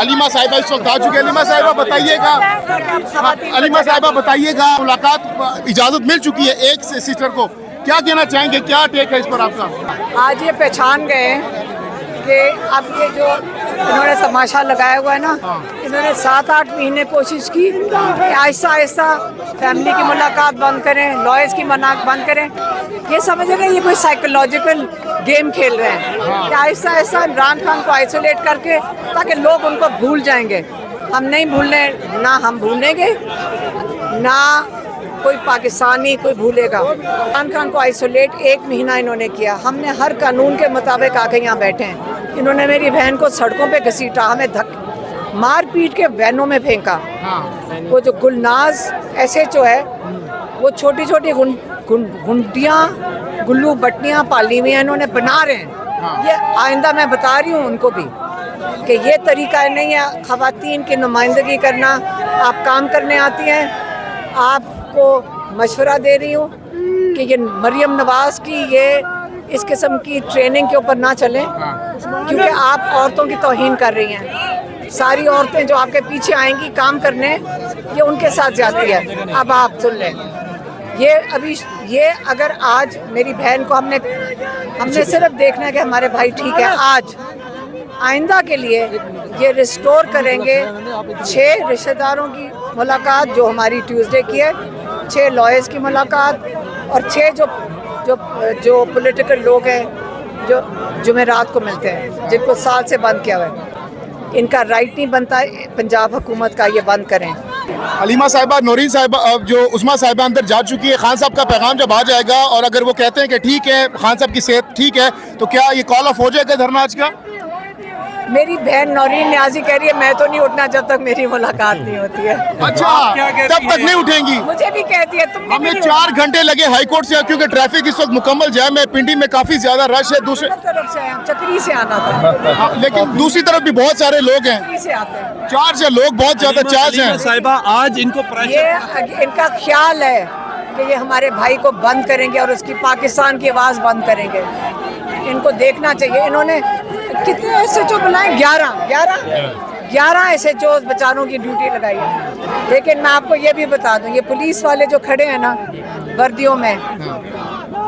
علیمہ صاحبہ اس وقت آ چکے ہیں. علیمہ صاحبہ بتائیے گا, علیمہ صاحبہ بتائیے گا, ملاقات اجازت مل چکی ہے ایک سسٹر کو, کیا کہنا چاہیں گے, کیا ٹیک ہے اس پر آپ کا؟ آج یہ پہچان گئے کہ اب یہ جو انہوں نے تماشا لگایا ہوا ہے نا, انہوں نے 7-8 مہینے کوشش کی کہ آہستہ آہستہ فیملی کی ملاقات بند کریں, لائرز کی ملاقات بند کریں. یہ سمجھ رہے ہیں یہ کوئی سائیکولوجیکل گیم کھیل رہے ہیں کہ آہستہ آہستہ عمران خان کو آئسولیٹ کر کے تاکہ لوگ ان کو بھول جائیں گے. ہم نہیں بھولنے, نہ ہم بھولیں گے نہ کوئی پاکستانی کوئی بھولے گا. عمران خان کو آئسولیٹ 1 مہینہ انہوں نے کیا. ہم نے ہر قانون کے مطابق آ کے یہاں بیٹھے ہیں. انہوں نے میری بہن کو سڑکوں پہ گھسیٹا, ہمیں مار پیٹ کے وینوں میں پھینکا. وہ جو گلناز ایسے جو ہے وہ چھوٹی چھوٹی گھنٹیاں گلو بٹیاں پالی ہوئی ہیں, انہوں نے بنا رہے ہیں. یہ آئندہ میں بتا رہی ہوں ان کو بھی کہ یہ طریقہ نہیں ہے خواتین کی نمائندگی کرنا. آپ کام کرنے آتی ہیں, آپ کو مشورہ دے رہی ہوں کہ یہ مریم نواز کی یہ اس قسم کی ٹریننگ کے اوپر نہ چلیں, کیونکہ آپ عورتوں کی توہین کر رہی ہیں. ساری عورتیں جو آپ کے پیچھے آئیں گی کام کرنے, یہ ان کے ساتھ جاتی ہے. اب آپ سن لیں, یہ اگر آج میری بہن کو ہم نے صرف دیکھنا ہے کہ ہمارے بھائی ٹھیک ہے. آج آئندہ کے لیے یہ ریسٹور کریں گے 6 رشتہ داروں کی ملاقات جو ہماری ٹیوزڈے کی ہے, 6 لائرز کی ملاقات, اور 6 جو پولیٹیکل لوگ ہیں جو جمعرات کو ملتے ہیں جن کو سال سے بند کیا ہوا ہے. ان کا رائٹ نہیں بنتا ہے پنجاب حکومت کا یہ بند کریں. علیمہ صاحبہ, نورین صاحبہ, جو عظمیٰ صاحبہ اندر جا چکی ہے, خان صاحب کا پیغام جب آ جائے گا اور اگر وہ کہتے ہیں کہ ٹھیک ہے خان صاحب کی صحت ٹھیک ہے, تو کیا یہ کال آف ہو جائے گا دھرنا آج کا؟ میری بہن نورین نیازی کہہ رہی ہے میں تو نہیں اٹھنا جب تک میری ملاقات نہیں ہوتی ہے. اچھا, تب تک نہیں اٹھیں گی؟ مجھے بھی کہتی ہے تم. ہمیں 4 گھنٹے لگے ہائی کورٹ سے, کیونکہ ٹریفک اس وقت مکمل جام ہے. پنڈی میں کافی زیادہ رش ہے. دوسری طرف سے چکری سے آنا تھا, لیکن دوسری طرف بھی بہت سارے لوگ ہیں. چکری سے آتے ہیں. چارج ہے, لوگ بہت زیادہ چارج ہیں. صاحبہ آج ان کو یہ ان کا خیال ہے کہ یہ ہمارے بھائی کو بند کریں گے اور اس کی پاکستان کی آواز بند کریں گے. ان کو دیکھنا چاہیے. انہوں نے کتنے ایس ایچ او بلائے, 11 ایس ایچ اوز بچاروں کی ڈیوٹی لگائی ہے. لیکن میں آپ کو یہ بھی بتا دوں, یہ پولیس والے جو کھڑے ہیں نا وردیوں میں,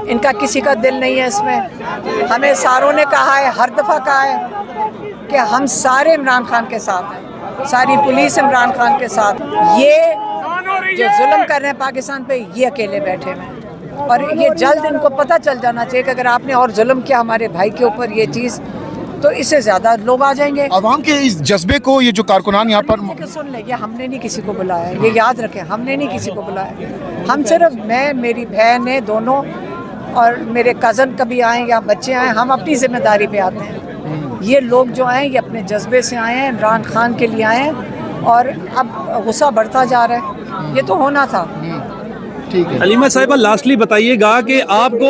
ان کا کسی کا دل نہیں ہے اس میں. ہمیں ساروں نے کہا ہے, ہر دفعہ کہا ہے کہ ہم سارے عمران خان کے ساتھ ہیں, ساری پولیس عمران خان کے ساتھ. یہ جو ظلم کر رہے ہیں پاکستان پہ, یہ اکیلے بیٹھے ہیں. اور یہ جلد ان کو پتہ چل جانا چاہیے کہ اگر آپ نے اور ظلم کیا ہمارے بھائی کے اوپر یہ چیز, تو اس سے زیادہ لوگ آ جائیں گے. عوام کے اس جذبے کو یہ جو کارکنان یہاں پر سن لیں, یہ ہم نے نہیں کسی کو بلایا, یہ یاد رکھیں, ہم نے نہیں کسی کو بلایا. ہم صرف میں, میری بہن ہے دونوں, اور میرے کزن کبھی آئیں یا بچے آئیں, ہم اپنی ذمہ داری پہ آتے ہیں. یہ لوگ جو آئیں یہ اپنے جذبے سے آئے ہیں, عمران خان کے لیے آئے ہیں, اور اب غصہ بڑھتا جا رہا ہے. یہ تو ہونا تھا. علیمہ صاحبہ لاسٹلی بتائیے گا کہ آپ کو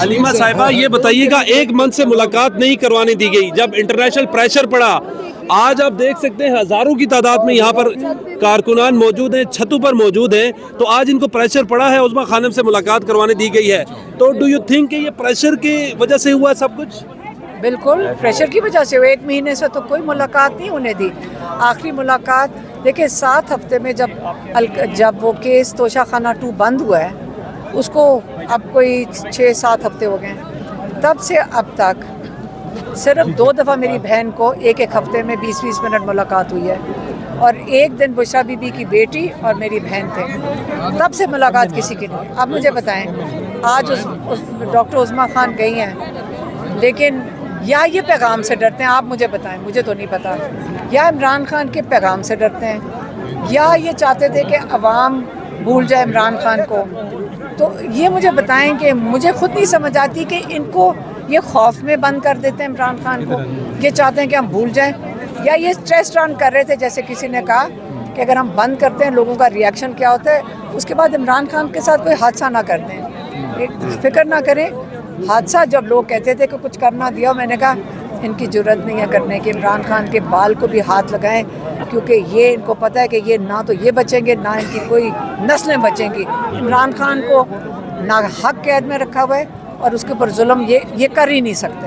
علیمہ صاحبہ یہ بتائیے گا 1 منتھ سے ملاقات نہیں کروانے دی گئی, جب انٹرنیشنل پریشر پڑا. آج آپ دیکھ سکتے ہیں ہزاروں کی تعداد میں یہاں پر کارکنان موجود ہیں, چھتوں پر موجود ہیں. تو آج ان کو پریشر پڑا ہے, عظمیٰ خانم سے ملاقات کروانے دی گئی ہے. تو ڈو یو تھنک کہ یہ پریشر کی وجہ سے ہوا ہے سب کچھ؟ بالکل پریشر کی وجہ سے. 1 مہینے سے تو کوئی ملاقات نہیں ہونے دی. آخری ملاقات دیکھیں 7 ہفتے میں جب وہ کیس توشہ خانہ 2 بند ہوا ہے, اس کو اب کوئی 6-7 ہفتے ہو گئے, تب سے اب تک صرف 2 دفعہ میری بہن کو ایک ہفتے میں 20-20 منٹ ملاقات ہوئی ہے. اور 1 دن بشرا بی بی کی بیٹی اور میری بہن تھے, تب سے ملاقات کسی کی نہیں. اب مجھے بتائیں, آج ڈاکٹر عظمیٰ خان گئی ہیں, لیکن یا یہ پیغام سے ڈرتے ہیں, آپ مجھے بتائیں, مجھے تو نہیں پتا, یا عمران خان کے پیغام سے ڈرتے ہیں, یا یہ چاہتے تھے کہ عوام بھول جائے عمران خان کو. تو یہ مجھے بتائیں کہ مجھے خود نہیں سمجھ آتی کہ ان کو یہ خوف میں بند کر دیتے ہیں عمران خان کو, یہ چاہتے ہیں کہ ہم بھول جائیں, یا یہ اسٹریس رن کر رہے تھے, جیسے کسی نے کہا کہ اگر ہم بند کرتے ہیں لوگوں کا ریئیکشن کیا ہوتا ہے, اس کے بعد عمران خان کے ساتھ کوئی حادثہ نہ کر دیں. فکر نہ کریں. حادثہ جب لوگ کہتے تھے کہ کچھ کرنا دیا, میں نے کہا ان کی جرت نہیں ہے کرنے کی. عمران خان کے بال کو بھی ہاتھ لگائیں, کیونکہ یہ ان کو پتہ ہے کہ یہ نہ تو یہ بچیں گے, نہ ان کی کوئی نسلیں بچیں گی. عمران خان کو نہ حق قید میں رکھا ہوا ہے, اور اس کے اوپر ظلم یہ کر ہی نہیں سکتے.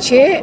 6